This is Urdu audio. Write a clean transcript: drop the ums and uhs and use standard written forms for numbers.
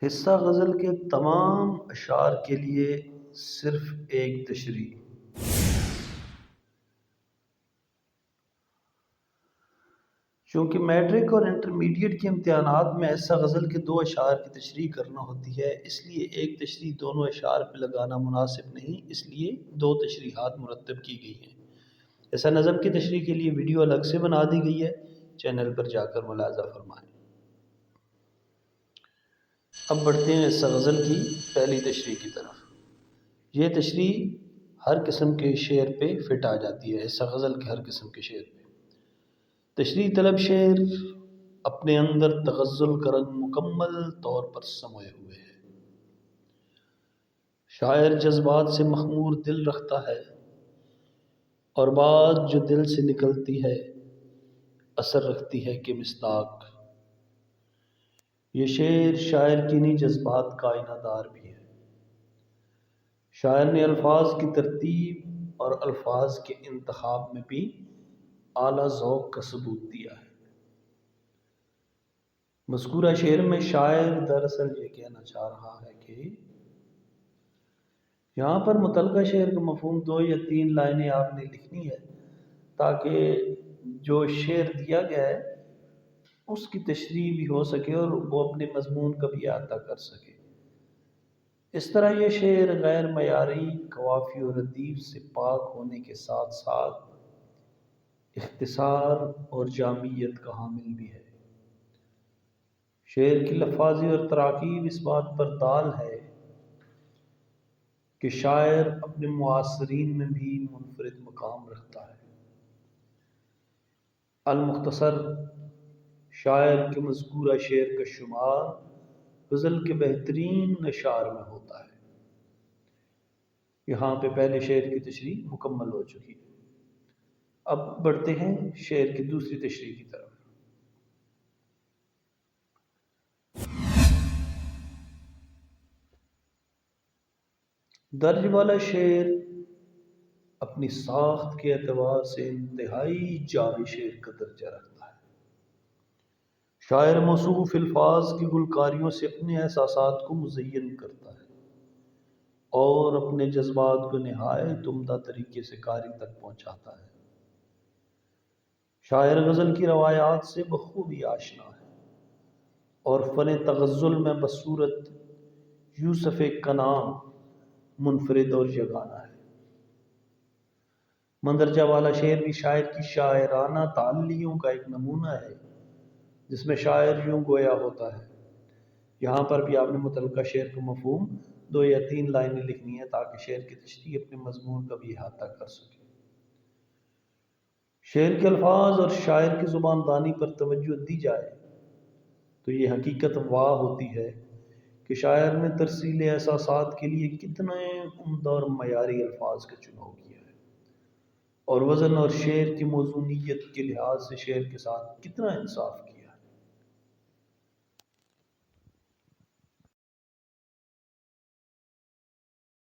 حصہ غزل کے تمام اشعار کے لیے صرف ایک تشریح۔ چونکہ میٹرک اور انٹرمیڈیٹ کے امتحانات میں حصہ غزل کے 2 اشعار کی تشریح کرنا ہوتی ہے، اس لیے ایک تشریح دونوں اشعار پہ لگانا مناسب نہیں، اس لیے 2 تشریحات مرتب کی گئی ہیں۔ حصہ نظم کی تشریح کے لیے ویڈیو الگ سے بنا دی گئی ہے، چینل پر جا کر ملاحظہ فرمائیں۔ اب بڑھتے ہیں حصہ غزل کی پہلی تشریح کی طرف۔ یہ تشریح ہر قسم کے شعر پہ فٹ آ جاتی ہے، حصہ غزل کے ہر قسم کے شعر پہ۔ تشریح طلب شعر اپنے اندر تغزل کا رنگ مکمل طور پر سموئے ہوئے ہے۔ شاعر جذبات سے مخمور دل رکھتا ہے اور بات جو دل سے نکلتی ہے اثر رکھتی ہے کہ مصداق۔ یہ شعر شاعر کی انہی جذبات کا آئینہ دار بھی ہے۔ شاعر نے الفاظ کی ترتیب اور الفاظ کے انتخاب میں بھی اعلیٰ ذوق کا ثبوت دیا ہے۔ مذکورہ شعر میں شاعر دراصل یہ کہنا چاہ رہا ہے کہ یہاں پر متعلقہ شعر کا مفہوم 2 یا 3 لائنیں آپ نے لکھنی ہے تاکہ جو شعر دیا گیا ہے اس کی تشریح بھی ہو سکے اور وہ اپنے مضمون کا بھی احاطہ کر سکے۔ اس طرح یہ شعر غیر معیاری قوافی و ردیف سے پاک ہونے کے ساتھ ساتھ اختصار اور جامعیت کا حامل بھی ہے۔ شعر کی لفاظی اور تراکیب اس بات پر دال ہے کہ شاعر اپنے معاصرین میں بھی منفرد مقام رکھتا ہے۔ المختصر شاعر کے مذکورہ شعر کا شمار غزل کے بہترین اشعار میں ہوتا ہے۔ یہاں پہ پہلے شعر کی تشریح مکمل ہو چکی ہے۔ اب بڑھتے ہیں شعر کی دوسری تشریح کی طرف۔ درج والا شعر اپنی ساخت کے اعتبار سے انتہائی جامع شعر کا درجہ رکھتا ہے۔ شاعر موصوف الفاظ کی گلکاریوں سے اپنے احساسات کو مزین کرتا ہے اور اپنے جذبات کو نہایت عمدہ طریقے سے قاری تک پہنچاتا ہے۔ شاعر غزل کی روایات سے بخوبی آشنا ہے اور فن تغزل میں بصورت یوسف کنعان منفرد اور یگانہ ہے۔ مندرجہ والا شعر بھی شاعر کی شاعرانہ تعلیوں کا ایک نمونہ ہے جس میں شاعر یوں گویا ہوتا ہے۔ یہاں پر بھی آپ نے متعلقہ شعر کا مفہوم 2 یا 3 لائنیں لکھنی ہے تاکہ شعر کی تشریح اپنے مضمون کا بھی احاطہ کر سکے۔ شعر کے الفاظ اور شاعر کی زبان دانی پر توجہ دی جائے تو یہ حقیقت واضح ہوتی ہے کہ شاعر نے ترسیل احساسات کے لیے کتنے عمدہ اور معیاری الفاظ کا چناؤ کیا ہے اور وزن اور شعر کی موزونیت کے لحاظ سے شعر کے ساتھ کتنا انصاف کیا۔